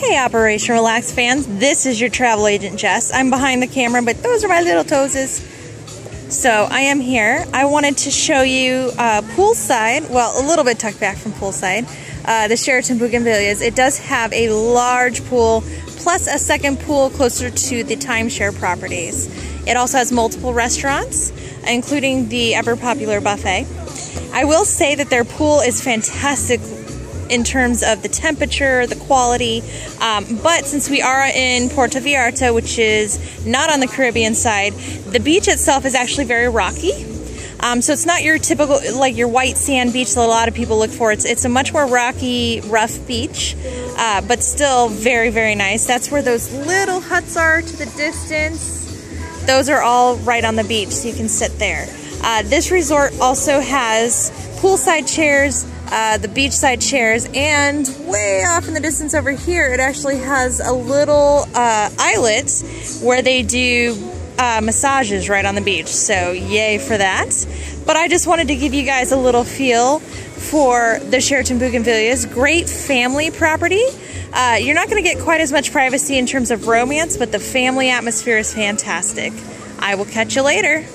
Hey Operation Relax fans, this is your travel agent Jess. I'm behind the camera, but those are my little toeses. So I am here. I wanted to show you Poolside, well a little bit tucked back from Poolside, the Sheraton Buganvilias. It does have a large pool plus a second pool closer to the timeshare properties. It also has multiple restaurants, including the ever popular buffet. I will say that their pool is fantastic in terms of the temperature, the quality, but since we are in Puerto Vallarta, which is not on the Caribbean side, the beach itself is actually very rocky. So it's not your typical, like your white sand beach that a lot of people look for. It's a much more rocky, rough beach, but still very, very nice. That's where those little huts are to the distance. Those are all right on the beach, so you can sit there. This resort also has poolside chairs, the beachside chairs, and way off in the distance over here, it actually has a little islet where they do massages right on the beach. So yay for that. But I just wanted to give you guys a little feel for the Sheraton Buganvilias. Great family property. You're not going to get quite as much privacy in terms of romance, but the family atmosphere is fantastic. I will catch you later.